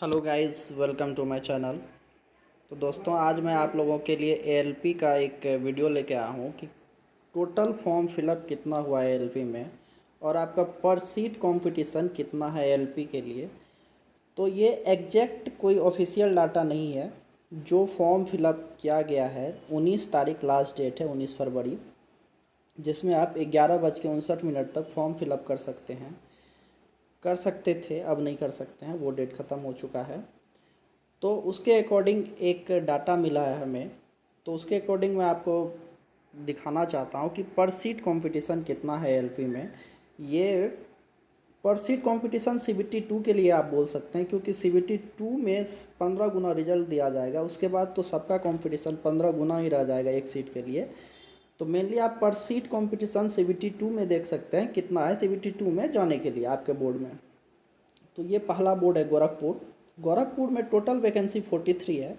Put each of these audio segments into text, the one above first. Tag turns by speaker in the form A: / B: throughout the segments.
A: Hello guys, welcome to my channel. तो दोस्तों, आज मैं आप लोगों के लिए एएलपी का एक वीडियो लेके आया हूँ कि टोटल फॉर्म फिलअप कितना हुआ है एएलपी में और आपका पर सीट कंपटीशन कितना है एएलपी के लिए। तो ये एग्जैक्ट कोई ऑफिशियल डाटा नहीं है। जो फॉर्म फिलअप किया गया है 19 तारीख लास्ट डेट है, 19 फरवरी, जिसमें आप 11:59 तक फॉर्म फिलअप कर सकते थे। अब नहीं कर सकते हैं, वो डेट ख़त्म हो चुका है। तो उसके अकॉर्डिंग एक डाटा मिला है हमें। तो उसके अकॉर्डिंग मैं आपको दिखाना चाहता हूँ कि पर सीट कंपटीशन कितना है एलपी में। ये पर सीट कंपटीशन सीबीटी 2 के लिए आप बोल सकते हैं, क्योंकि सीबीटी 2 में 15 गुना रिजल्ट दिया जाएगा। उसके बाद तो सबका कंपटीशन 15 गुना ही रह जाएगा एक सीट के लिए। तो मेनली आप पर सीट कंपटीशन सीबीटी 2 में देख सकते हैं कितना है सीबीटी 2 में जाने के लिए आपके बोर्ड में। तो ये पहला बोर्ड है गोरखपुर। गोरखपुर में टोटल वैकेंसी 43 है।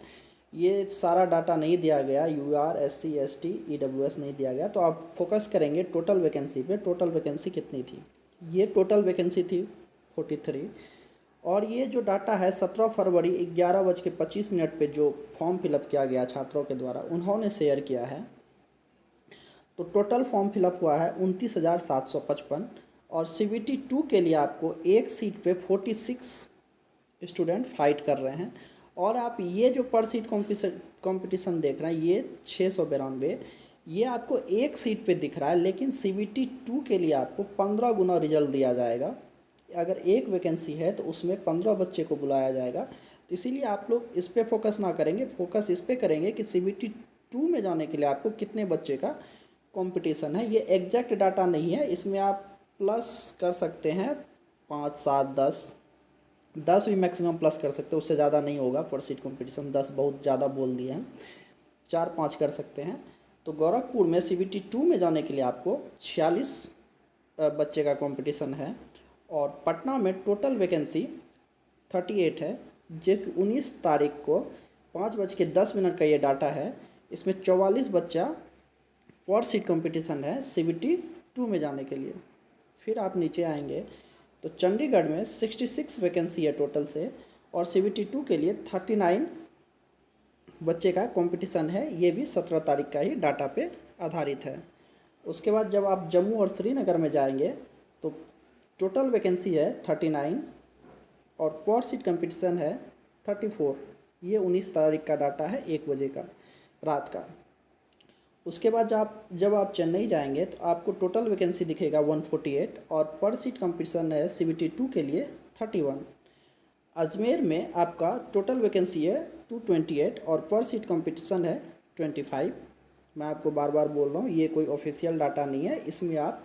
A: ये सारा डाटा नहीं दिया गया, यूआर, एससी, एसटी, ईडब्ल्यूएस नहीं दिया गया। तो आप फोकस करेंगे टोटल वैकेंसी पे। टोटल वैकेंसी कितनी थी? ये टोटल वैकेंसी थी 43। और ये जो डाटा है 17 फरवरी 11:25 पे जो फॉर्म फिलअप किया गया छात्रों के द्वारा, उन्होंने शेयर किया है। तो टोटल फॉर्म फिलअप हुआ है 29,755। और सीबीटी 2 के लिए आपको एक सीट पे 46 स्टूडेंट फाइट कर रहे हैं। और आप ये जो पर सीट कंपटीशन देख रहे हैं, ये 692, ये आपको एक सीट पे दिख रहा है। लेकिन सीबीटी 2 के लिए आपको 15 गुना रिजल्ट दिया जाएगा। अगर एक वैकेंसी है तो उसमें 15 बच्चे को बुलाया जाएगा। तो इसीलिए आप लोग इस पे फोकस ना करेंगे, फोकस इस पे करेंगे कि सीबीटी 2 में जाने के लिए आपको कितने बच्चे का कंपटीशन है। ये एग्जैक्ट डाटा नहीं है, इसमें आप प्लस कर सकते हैं 5, 7, 10 भी मैक्सिमम प्लस कर सकते हैं। उससे ज़्यादा नहीं होगा। पर सीट कंपटीशन 10 बहुत ज़्यादा बोल दिए हैं, 4-5 कर सकते हैं। तो गोरखपुर में सीबीटी 2 में जाने के लिए आपको 46 बच्चे का कंपटीशन है। और पटना में टोटल वैकेंसी 38 है। जो 19 तारीख को 5:10 का ये डाटा है। इसमें 44 बच्चा पर सीट कंपटीशन है सीबीटी 2 में जाने के लिए। फिर आप नीचे आएंगे तो चंडीगढ़ में 66 वैकेंसी है टोटल से। और सीबीटी 2 के लिए 39 बच्चे का कंपटीशन है। ये भी 17 तारीख का ही डाटा पे आधारित है। उसके बाद जब आप जम्मू और श्रीनगर में जाएंगे तो टोटल वैकेंसी है 39 और पर सीट कंपटीशन है 34। ये 19 तारीख का डाटा है, 1 बजे का रात का। उसके बाद जब आप चेन्नई जाएंगे तो आपको टोटल वैकेंसी दिखेगा 148 और पर सीट कंपटीशन है सीबीटी 2 के लिए 31। अजमेर में आपका टोटल वैकेंसी है 228 और पर सीट कंपटीशन है 25। मैं आपको बार बार बोल रहा हूँ, ये कोई ऑफिशियल डाटा नहीं है। इसमें आप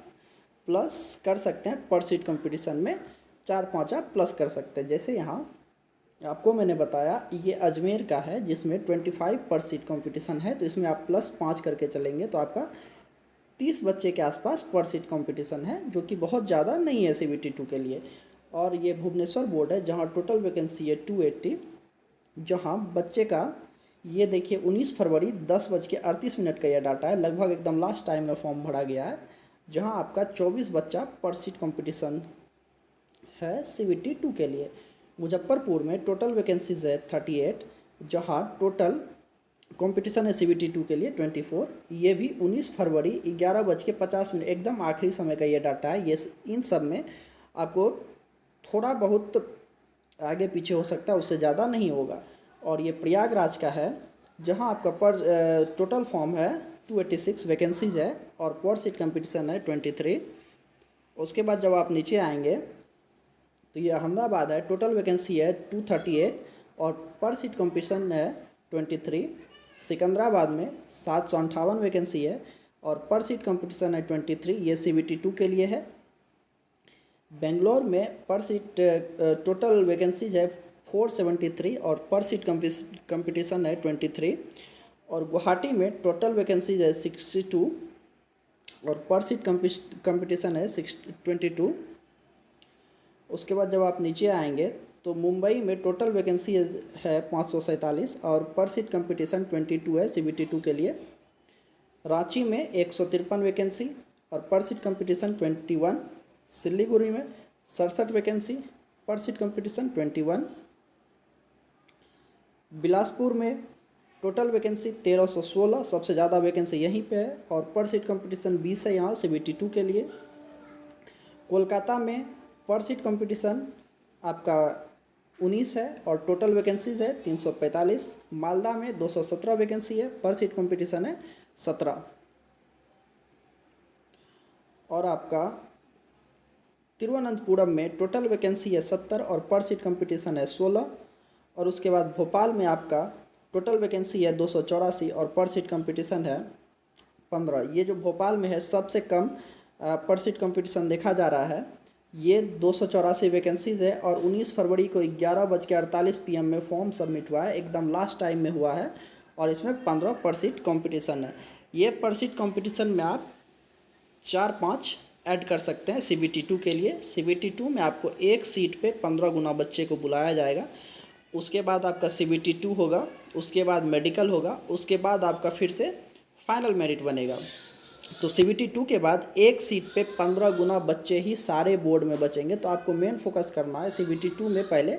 A: प्लस कर सकते हैं। पर सीट कंपटीशन में 4-5 आप प्लस कर सकते हैं। जैसे यहाँ आपको मैंने बताया, ये अजमेर का है जिसमें 25 पर सीट कंपटीशन है। तो इसमें आप +5 करके चलेंगे तो आपका 30 बच्चे के आसपास पर सीट कंपटीशन है, जो कि बहुत ज़्यादा नहीं है सीबीटी 2 के लिए। और ये भुवनेश्वर बोर्ड है जहाँ टोटल वैकेंसी है 280। जहाँ बच्चे का ये देखिए 19 फरवरी 10:38 का यह डाटा है। लगभग एकदम लास्ट टाइम में फॉर्म भरा गया है, जहाँ आपका 24 बच्चा पर सीट कंपटीशन है सीबीटी 2 के लिए। मुजफ्फरपुर में टोटल वैकेंसीज है 38, जहाँ टोटल कंपटीशन है सीबीटी 2 के लिए 24। ये भी 19 फरवरी 11:50, एकदम आखिरी समय का ये डाटा है। ये इन सब में आपको थोड़ा बहुत आगे पीछे हो सकता है, उससे ज़्यादा नहीं होगा। और ये प्रयागराज का है जहाँ आपका पर टोटल फॉर्म है 286 वैकेंसीज है और पर सीट कंपटीशन है 23। उसके बाद जब आप नीचे आएंगे तो ये अहमदाबाद है। टोटल वैकेंसी है 238 और पर सीट कंपटीशन है 23। सिकंदराबाद में 758 वैकेंसी है और पर सीट कंपटीशन है 23। ये सीबीटी 2 के लिए है। बेंगलोर में पर सीट टोटल वैकेंसीज है 473 और पर सीट कंपटीशन है 23। और गुवाहाटी में टोटल वैकेंसीज है 62 और पर सीट कंपटीशन है 22। उसके बाद जब आप नीचे आएंगे तो मुंबई में टोटल वैकेंसी है 547 और पर सीट कंपटीशन 22 है सीबीटी 2 के लिए। रांची में 153 वैकेंसी और पर सीट कंपटीशन 21। सिलीगुड़ी में 67 वैकेंसी, पर सीट कंपटीशन 21। बिलासपुर में टोटल वैकेंसी 1316, सबसे ज़्यादा वैकेंसी यहीं पे है और पर सीट कंपटीशन 20 है यहाँ CBT2 के लिए। कोलकाता में पर सीट कंपटीशन आपका 19 है और टोटल वैकेंसीज है 345। मालदा में 217 वैकेंसी है, पर सीट कंपटीशन है 17। और आपका तिरुवनंतपुरम में टोटल वैकेंसी है 70 और पर सीट कंपटीशन है 16। और उसके बाद भोपाल में आपका टोटल वैकेंसी है 284 और पर सीट कंपटीशन है 15। ये जो भोपाल में है सबसे कम पर सीट कंपटीशन देखा जा रहा है। ये 284 वैकेंसीज़ है और 19 फरवरी को 11:48 PM में फॉर्म सबमिट हुआ है, एकदम लास्ट टाइम में हुआ है। और इसमें 15 पर सीट कंपटीशन है। ये पर सीट कंपटीशन में आप 4-5 ऐड कर सकते हैं CBT2 के लिए। CBT2 में आपको एक सीट पे 15 गुना बच्चे को बुलाया जाएगा। उसके बाद आपका CBT2 होगा, उसके बाद मेडिकल होगा, उसके बाद आपका फिर से फाइनल मेरिट बनेगा। तो CBT2 के बाद एक सीट पे 15 गुना बच्चे ही सारे बोर्ड में बचेंगे। तो आपको मेन फोकस करना है CBT2 में पहले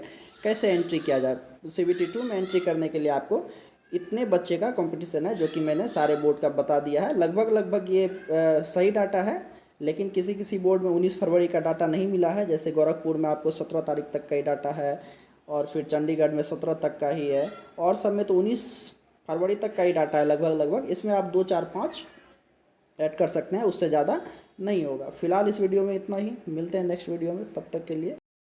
A: कैसे एंट्री किया जाए। तो CBT2 में एंट्री करने के लिए आपको इतने बच्चे का कंपटीशन है जो कि मैंने सारे बोर्ड का बता दिया है। लगभग ये सही डाटा है, लेकिन किसी किसी बोर्ड में 19 फरवरी का डाटा नहीं मिला है। जैसे गोरखपुर में आपको 17 तारीख तक का ही डाटा है और फिर चंडीगढ़ में 17 तक का ही है और सब में तो 19 फरवरी तक का ही डाटा है लगभग। इसमें आप 2, 4, 5 ऐड कर सकते हैं, उससे ज़्यादा नहीं होगा। फिलहाल इस वीडियो में इतना ही, मिलते हैं नेक्स्ट वीडियो में, तब तक के लिए।